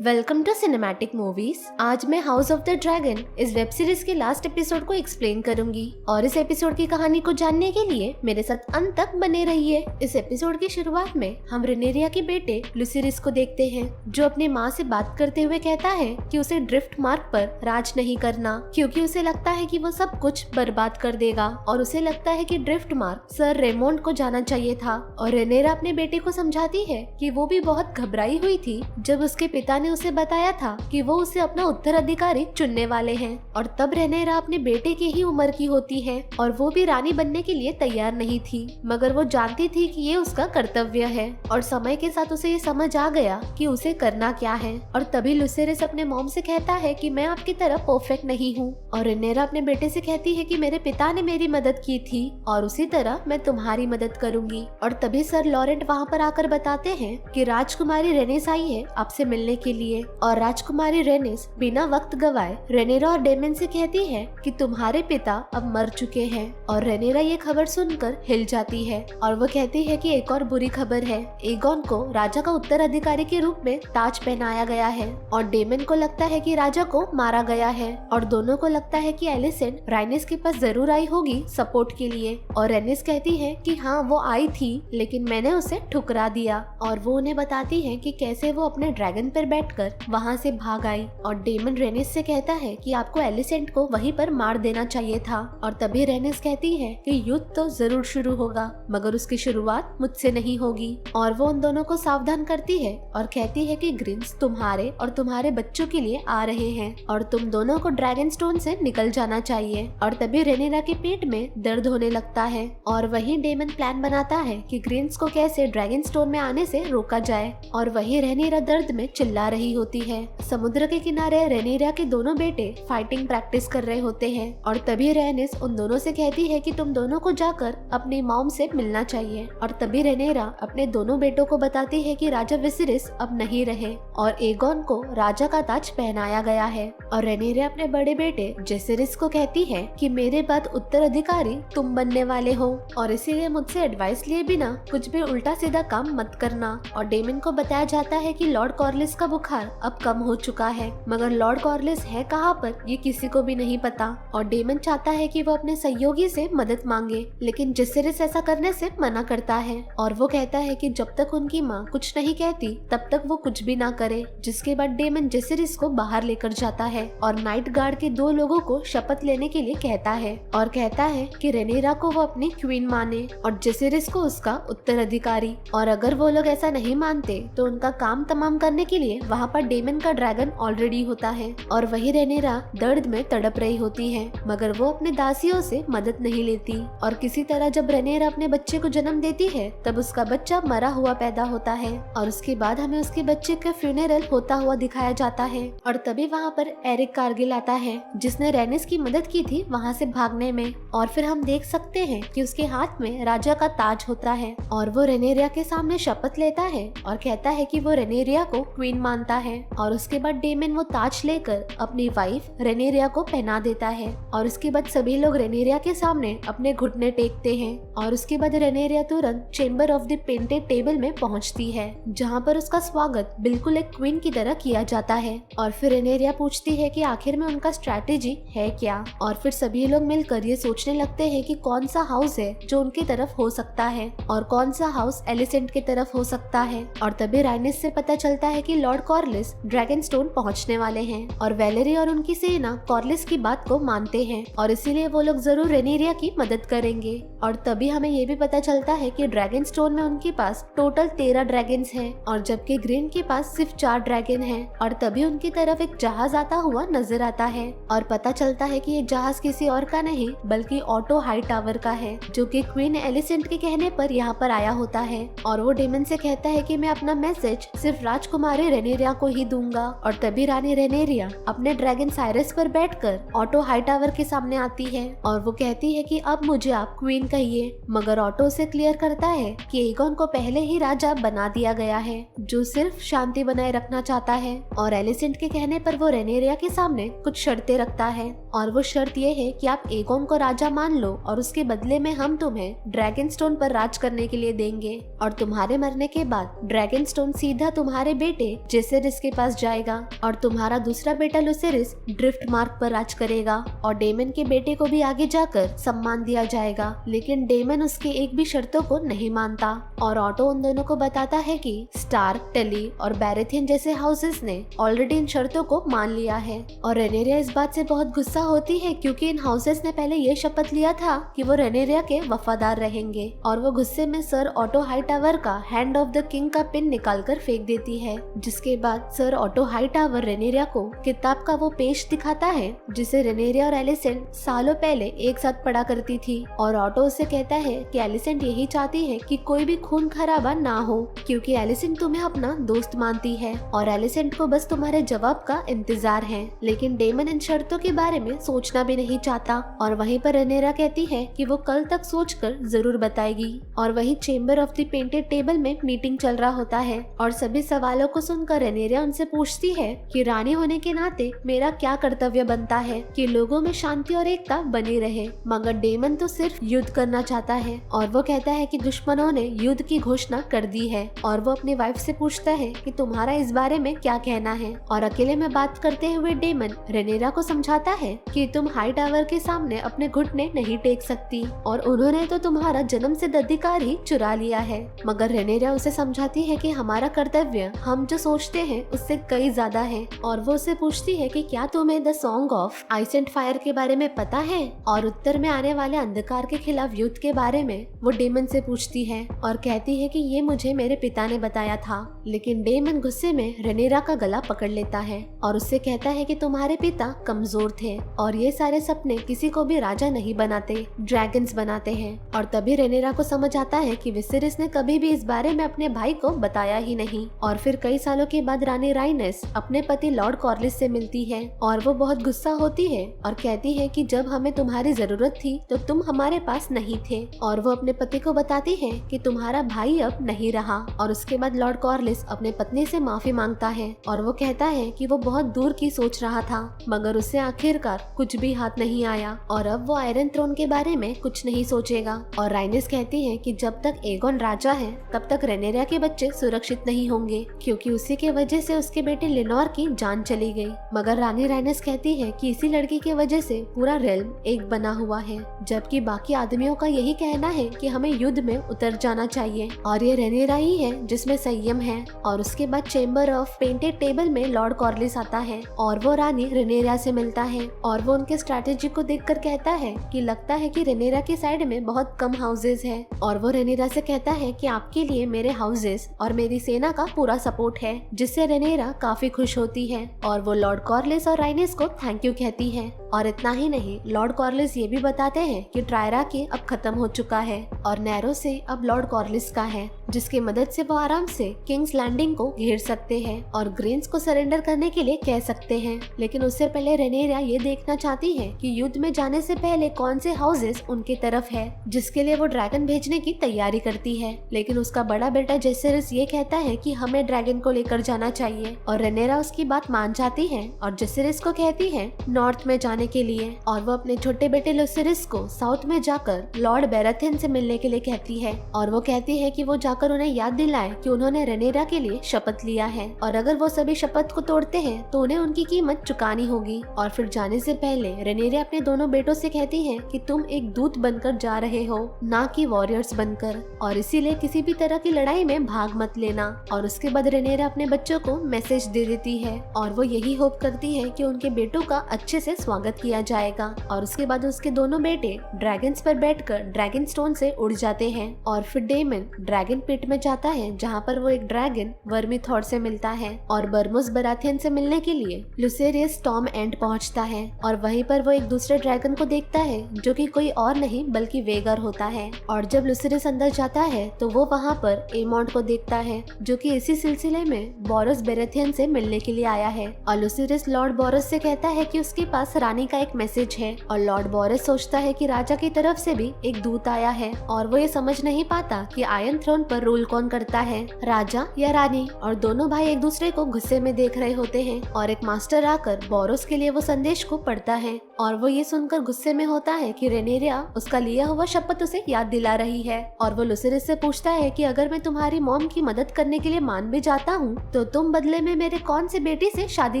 Welcome to cinematic movies. आज मैं house of the dragon इस वेब सीरीज के लास्ट एपिसोड को एक्सप्लेन करूंगी और इस एपिसोड की कहानी को जानने के लिए मेरे साथ अंत तक बने रहिए। इस एपिसोड की शुरुआत में हम रेनेरिया के बेटे लुसिरिस को देखते हैं जो अपनी माँ से बात करते हुए कहता है कि उसे ड्रिफ्ट मार्ग पर राज नहीं करना क्योंकि उसे लगता है कि वो सब कुछ बर्बाद कर देगा और उसे लगता है कि ड्रिफ्ट मार्ग सर रेमोंड को जाना चाहिए था। और रेनेरा अपने बेटे को समझाती है कि वो भी बहुत घबराई हुई थी जब उसके पिता ने उसे बताया था कि वो उसे अपना उत्तराधिकारी चुनने वाले हैं और तब रेनेरा अपने बेटे की ही उम्र की होती है और वो भी रानी बनने के लिए तैयार नहीं थी, मगर वो जानती थी कि ये उसका कर्तव्य है और समय के साथ उसे ये समझ आ गया कि उसे करना क्या है। और तभी लुसेरिस अपने मॉम से कहता है कि मैं आपकी तरह परफेक्ट नहीं हूँ और रेनेरा अपने बेटे से कहती है कि मेरे पिता ने मेरी मदद की थी और उसी तरह मैं तुम्हारी मदद करूंगी। और तभी सर लॉरेंट वहाँ पर आकर बताते हैं कि राजकुमारी रेनिस आई है आपसे मिलने के लिए और राजकुमारी रेनिस बिना वक्त गवाए रेनेरा और डेमन से कहती है कि तुम्हारे पिता अब मर चुके हैं। और रेनेरा ये खबर सुनकर हिल जाती है और वो कहती है कि एक और बुरी खबर है, एगोन को राजा का उत्तराधिकारी के रूप में ताज पहनाया गया है। और डेमन को लगता है कि राजा को मारा गया है और दोनों को लगता है कि एलिसेंट राइनिस के पास जरूर आई होगी सपोर्ट के लिए। और रेनिस कहती है कि हाँ वो आई थी लेकिन मैंने उसे ठुकरा दिया। और वो उन्हें बताती है कि कैसे वो अपने ड्रैगन पर बैठकर वहाँ से भाग आई। और डेमन रेनिस से कहता है कि आपको एलिसेंट को वहीं पर मार देना चाहिए था। और तभी रेनिस कहती है कि युद्ध तो जरूर शुरू होगा मगर उसकी शुरुआत मुझसे नहीं होगी। और वो उन दोनों को सावधान करती है और कहती है कि ग्रिन्स तुम्हारे और तुम्हारे बच्चों के लिए आ रहे हैं और तुम दोनों को ड्रैगन स्टोन से निकल जाना चाहिए। और तभी रेनेरा के पेट में दर्द होने लगता है और वहीं डेमन प्लान बनाता है कि ग्रिन्स को कैसे ड्रैगन स्टोन में आने से रोका जाए। और वहीं रेनेरा दर्द में चिल्ला रही होती है। समुद्र के किनारे रेनेरा के दोनों बेटे फाइटिंग प्रैक्टिस कर रहे होते हैं और तभी रेनिस उन दोनों से कहती है कि तुम दोनों को जाकर अपनी मॉम से मिलना चाहिए। और तभी रेनेरा अपने दोनों बेटों को बताती है कि राजा विसिरिस अब नहीं रहे और एगोन को राजा का ताज पहनाया गया है। और रेनेरा अपने बड़े बेटे जेसिरिस को कहती है कि मेरे बाद उत्तराधिकारी तुम बनने वाले हो और इसीलिए मुझसे एडवाइस लिए बिना कुछ भी उल्टा सीधा काम मत करना। और डेमन को बताया जाता है कि लॉर्ड कॉर्लिस का बुखार अब कम हो चुका है मगर लॉर्ड कॉर्लिस है कहाँ पर ये किसी को भी नहीं पता। और डेमन चाहता है कि वो अपने सहयोगी से मदद मांगे लेकिन जेसिरिस ऐसा करने से मना करता है और वो कहता है कि जब तक उनकी माँ कुछ नहीं कहती तब तक वो कुछ भी ना करे। जिसके बाद डेमन जेसिरिस को बाहर लेकर जाता है और नाइट गार्ड के दो लोगों को शपथ लेने के लिए कहता है और कहता है कि रेनेरा को वो अपनी क्वीन माने और जेसिरिस को उसका उत्तराधिकारी। और अगर वो लोग ऐसा नहीं मानते तो उनका काम तमाम करने के लिए वहाँ पर डेमन का ड्रैगन ऑलरेडी होता है। और वही रेनेरा दर्द में तड़प रही होती है मगर वो अपने दासियों से मदद नहीं लेती। और किसी तरह जब रेनेरा अपने बच्चे को जन्म देती है तब उसका बच्चा मरा हुआ पैदा होता है और उसके बाद हमें उसके बच्चे का फ्यूनेरल होता हुआ दिखाया जाता है। और तभी वहाँ पर एरिक कारगिल आता है जिसने रेनिस की मदद की थी वहाँ से भागने में। और फिर हम देख सकते हैं कि उसके हाथ में राजा का ताज होता है और वो रेनेरिया के सामने शपथ लेता है और कहता है कि वो रेनेरिया को क्वीन मानता है। और उसके बाद डेमन वो ताज लेकर अपनी वाइफ रेनेरिया को पहना देता है और उसके बाद सभी लोग रेनेरिया के सामने अपने घुटने टेकते हैं। और उसके बाद रेनेरिया तुरंत chamber of the painted table में पहुंचती है जहां पर उसका स्वागत बिल्कुल एक क्वीन की तरह किया जाता है। और फिर रेनेरिया पूछती है कि आखिर में उनका स्ट्रैटेजी है क्या। और फिर सभी लोग मिलकर ये सोचने लगते हैं कि कौन सा हाउस है जो उनकी तरफ हो सकता है और कौन सा हाउस एलिसेंट की तरफ हो सकता है। और तभी राइनिस से पता चलता है कि लॉर्ड कॉर्लिस ड्रैगन स्टोन पहुंचने वाले हैं और वेलेरी और उनकी सेना कॉर्लिस की बात को मानते हैं और इसीलिए वो लोग जरूर रेनेरिया की मदद करेंगे। और तभी हमें ये भी पता चलता है कि ड्रैगन स्टोन में उनके पास टोटल 13 ड्रैगन्स हैं और जबकि ग्रीन के पास सिर्फ 4 ड्रैगन हैं। और तभी उनकी तरफ एक जहाज आता हुआ नजर आता है और पता चलता है कि ये जहाज किसी और का नहीं बल्कि ऑटो हाई टावर का है जो कि क्वीन एलिसेंट के कहने पर यहाँ पर आया होता है। और वो डेमन से कहता है कि मैं अपना मैसेज सिर्फ राजकुमारी रेनेरिया को ही दूंगा। और तभी रानी रेनेरिया अपने ड्रैगन साइरस पर बैठकर ऑटो हाई टावर के सामने आती है और वो कहती है कि अब मुझे आप क्वीन कहिए। मगर ऑटो से क्लियर करता है कि एगोन को पहले ही राजा बना दिया गया है जो सिर्फ शांति बनाए रखना चाहता है। और एलिसेंट के कहने पर वो रेनेरिया के सामने कुछ शर्तें रखता है और वो शर्त ये है कि आप एगोन को राजा राजा मान लो और उसके बदले में हम तुम्हें ड्रैगन स्टोन पर राज करने के लिए देंगे और तुम्हारे मरने के बाद ड्रैगन स्टोन सीधा तुम्हारे बेटे जेसेरिस के पास जाएगा और तुम्हारा दूसरा बेटा लुसेरिस ड्रिफ्ट मार्क पर राज करेगा और डेमन के बेटे को भी आगे जाकर सम्मान दिया जाएगा। लेकिन डेमन उसके एक भी शर्तों को नहीं मानता और ऑटो उन दोनों को बताता है कि स्टार्क, टेली और बैरेथियन जैसे हाउसेस ने ऑलरेडी इन शर्तों को मान लिया है और रेनेरिया इस बात से बहुत गुस्सा होती है क्योंकि इन हाउसेस ने पहले ये शपथ लिया था कि वो रेनेरिया के वफादार रहेंगे और वो गुस्से में सर ऑटो हाईटावर का हैंड ऑफ द किंग का पिन निकालकर फेंक देती है, जिसके बाद सर ऑटो हाईटावर रेनेरिया को किताब का वो पेज दिखाता है जिसे रेनेरिया और एलिसेंट सालों पहले एक साथ पढ़ा करती थी और ऑटो उसे कहता है कि एलिसेंट यही चाहती है कि कोई भी खून खराबा ना हो क्योंकि एलिसेंट तुम्हें अपना दोस्त मानती है और एलिसेंट को बस तुम्हारे जवाब का इंतजार है। लेकिन डेमन इन शर्तों के बारे में सोचना भी नहीं चाहता और वहीं पर रेनेरिया कहती है कि वो कल तक सोचकर जरूर बताएगी और वहीं chamber of the painted table में मीटिंग चल रहा होता है और सभी सवालों को सुनकर रेनेरिया उनसे पूछती है कि रानी होने के नाते मेरा क्या कर्तव्य बनता है कि लोगों में शांति और एकता बनी रहे, मगर डेमन तो सिर्फ युद्ध करना चाहता है और वो कहता है कि दुश्मनों ने युद्ध की घोषणा कर दी है और वो अपनी वाइफ से पूछता है कि तुम्हारा इस बारे में क्या कहना है और अकेले में बात करते हुए डेमन रेनेरिया को समझाता है कि तुम हाई टावर के सामने अपने घुटने नहीं टेक सकती और उन्होंने तो तुम्हारा जन्म सिद्ध अधिकार ही चुरा लिया है। मगर रेनेरिया उसे समझाती है कि हमारा कर्तव्य हम जो सोचते हैं उससे कई ज्यादा है और वो उसे पूछती है कि क्या तुम्हें the song of ice and fire के बारे में पता है और उत्तर में आने वाले अंधकार के खिलाफ युद्ध के बारे में वो डेमन से पूछती है और कहती है कि ये मुझे मेरे पिता ने बताया था। लेकिन डेमन गुस्से में रेनेरिया का गला पकड़ लेता है और उससे कहता है कि तुम्हारे पिता कमजोर थे और ये सारे सपने किसी को भी राजा नहीं बनाते, ड्रैगन्स बनाते हैं। और तभी रेनेरिया को समझ आता है कि विसेरिस ने कभी भी इस बारे में अपने भाई को बताया ही नहीं। और फिर कई सालों के बाद रानी राइनेस अपने पति लॉर्ड कॉर्लिस से मिलती है और वो बहुत गुस्सा होती है और कहती है कि जब हमें तुम्हारी जरूरत थी तो तुम हमारे पास नहीं थे और वो अपने पति को बताती है कि तुम्हारा भाई अब नहीं रहा। और उसके बाद लॉर्ड कॉर्लिस अपने पत्नी से माफी मांगता है और वो कहता है कि वो बहुत दूर की सोच रहा था मगर उससे आखिरकार कुछ भी हाथ नहीं आया और अब वो आयरन थ्रोन के बारे में कुछ नहीं सोचेगा। और राइनेस कहती है कि जब तक एगोन राजा है तब तक रेनेरिया के बच्चे सुरक्षित नहीं होंगे क्योंकि उसी के वजह से उसके बेटे लिनोर की जान चली गई। मगर रानी राइनेस कहती है कि इसी लड़की की वजह से पूरा रेल्म एक बना हुआ है, जबकि बाकी आदमियों का यही कहना है कि हमें युद्ध में उतर जाना चाहिए और ये रेनेरिया ही है जिसमें संयम है। और उसके बाद चेंबर ऑफ पेंटेड टेबल में लॉर्ड कॉर्लिस आता है और वो रानी रेनेरिया से मिलता है और वो उनके स्ट्रैटेजी को देखकर कहता है कि लगता है कि रेनेरिया की साइड में बहुत कम हाउसेस है और वो रेनेरिया से कहता है कि आपके लिए मेरे हाउसेस और मेरी सेना का पूरा सपोर्ट है, जिससे रेनेरिया काफी खुश होती है और वो लॉर्ड कॉर्लिस और राइनेस को थैंक यू कहती है। और इतना ही नहीं, लॉर्ड कॉर्लिस ये भी बताते हैं कि ट्रायरा की अब खत्म हो चुका है और नैरो से अब लॉर्ड कॉर्लिस का है, जिसकी मदद से वो आराम से किंग्स लैंडिंग को घेर सकते हैं और ग्रेन्स को सरेंडर करने के लिए कह सकते हैं। लेकिन उससे पहले रेनेरिया ये देखना चाहती है कि युद्ध में जाने से पहले कौन से हाउसेस उनके तरफ है, जिसके लिए वो ड्रैगन भेजने की तैयारी करती है। लेकिन उसका बड़ा बेटा जेसेरिस ये कहता है कि हमें ड्रैगन को लेकर जाना चाहिए और रेनेरिया उसकी बात मान जाती है और जेसेरिस को कहती है नॉर्थ में जाने के लिए और वो अपने छोटे बेटे लुसेरिस को साउथ में जाकर लॉर्ड बैराथियन से मिलने के लिए कहती है और वो कहती है कि वो जाकर उन्हें याद दिलाए कि उन्होंने रेनेरिया के लिए शपथ लिया है और अगर वो सभी शपथ को तोड़ते हैं तो उन्हें उनकी कीमत चुकानी होगी। और फिर जाने से पहले रेनेरिया अपने दोनों बेटों से कहती है कि तुम एक दूत बनकर जा रहे हो, ना कि वॉरियर्स बनकर, और इसीलिए किसी भी तरह की लड़ाई में भाग मत लेना। और उसके बाद रेनेरिया अपने बच्चों को मैसेज दे देती है और वो यही होप करती है कि उनके बेटों का अच्छे से स्वागत किया जाएगा। और उसके बाद उसके दोनों बेटे ड्रैगन्स पर बैठकर ड्रैगन स्टोन से उड़ जाते हैं और फिर डेमन ड्रैगन पिट में जाता है जहाँ पर वो एक ड्रैगन वर्मीथॉर से मिलता है और बर्मोस बराथियन से मिलने के लिए लुसेरियस टॉम एंड पहुँचता है और वहीं पर वो एक दूसरे ड्रैगन को देखता है जो कि कोई और नहीं बल्कि वेगर होता है। और जब लुसेरियस अंदर जाता है तो वो वहाँ पर एमोंट को देखता है जो कि इसी सिलसिले में बोरस बेराथियन से मिलने के लिए आया है और लुसेरियस लॉर्ड बोरस से कहता है कि उसके पास रानी रानी का एक मैसेज है और लॉर्ड बोरिस सोचता है कि राजा की तरफ से भी एक दूत आया है और वो ये समझ नहीं पाता कि आयरन थ्रोन पर रूल कौन करता है, राजा या रानी। और दोनों भाई एक दूसरे को गुस्से में देख रहे होते हैं और एक मास्टर आकर बोरोस के लिए वो संदेश को पढ़ता है और वो ये सुनकर गुस्से में होता है कि रेनेरिया उसका लिया हुआ शपथ उसे याद दिला रही है। और वो लुसिरिस से पूछता है कि अगर मैं तुम्हारी मॉम की मदद करने के लिए मान भी जाता हूँ तो तुम बदले में मेरे कौन से बेटी से शादी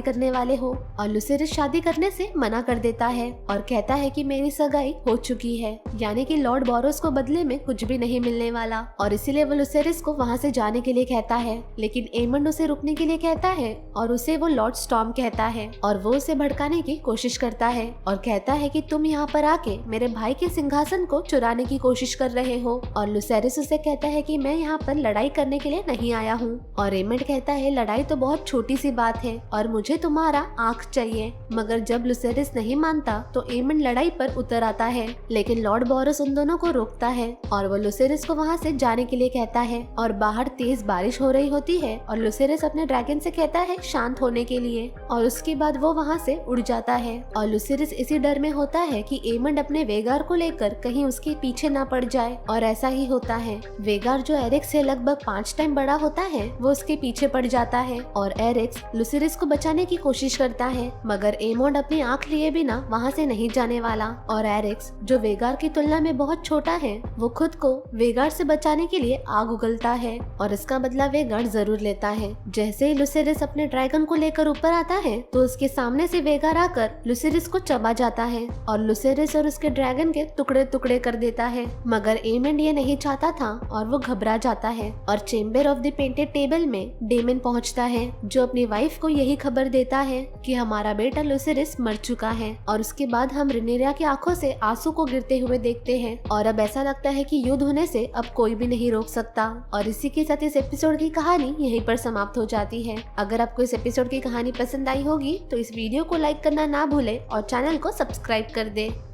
करने वाले हो। और लुसिरिस शादी करने से मना कर देता है और कहता है कि मेरी सगाई हो चुकी है, यानी कि लॉर्ड बोरोस को बदले में कुछ भी नहीं मिलने वाला। और इसीलिए वो लुसिरिस को वहाँ से जाने के लिए कहता है, लेकिन एमंड उसे रुकने के लिए कहता है और उसे वो लॉर्ड स्टॉर्म कहता है और वो उसे भड़काने की कोशिश करता है और कहता है कि तुम यहाँ पर आके मेरे भाई के सिंहासन को चुराने की कोशिश कर रहे हो। और लुसेरिस उसे कहता है कि मैं यहाँ पर लड़ाई करने के लिए नहीं आया हूँ। और एमंड कहता है लड़ाई तो बहुत छोटी सी बात है और मुझे तुम्हारा आँख चाहिए। मगर जब लुसेरिस नहीं मानता तो एमंड लड़ाई पर उतर आता है, लेकिन लॉर्ड बोरोस उन दोनों को रोकता है और वो लुसेरिस को वहाँ से जाने के लिए कहता है। और बाहर तेज बारिश हो रही होती है और लुसेरिस अपने ड्रैगन से कहता है शांत होने के लिए और उसके बाद वो वहाँ से उड़ जाता है। और लुसिरिस इसी डर में होता है कि एमंड अपने वेगार को लेकर कहीं उसके पीछे ना पड़ जाए और ऐसा ही होता है। वेगार जो एरिक्स से लगभग 5 टाइम बड़ा होता है वो उसके पीछे पड़ जाता है और एरिक्स लुसिरिस को बचाने की कोशिश करता है, मगर एमंड अपनी आँख लिए बिना वहाँ से नहीं जाने वाला। और एरिक्स जो वेगार की तुलना में बहुत छोटा है वो खुद को वेगार से बचाने के लिए आग उगलता है और इसका बदला वेगार जरूर लेता है। जैसे ही लुसिरिस अपने ड्रैगन को लेकर ऊपर आता है तो उसके सामने से वेगार आकर लुसिरिस को चबा जाता है और लुसिरिस और उसके ड्रैगन के टुकड़े टुकड़े कर देता है। मगर एमंड ये नहीं चाहता था और वो घबरा जाता है और chamber of the painted table में डेमन पहुंचता है जो अपनी वाइफ को यही खबर देता है कि हमारा बेटा लुसिरिस मर चुका है। और उसके बाद हम रेनेरिया की आंखों से आंसू को गिरते हुए देखते हैं और अब ऐसा लगता है कि युद्ध होने से अब कोई भी नहीं रोक सकता। और इसी के साथ इस एपिसोड की कहानी यहीं पर समाप्त हो जाती है। अगर आपको इस एपिसोड की कहानी पसंद आई होगी तो इस वीडियो को लाइक करना ना भूले और चैनल को सब्सक्राइब कर दे।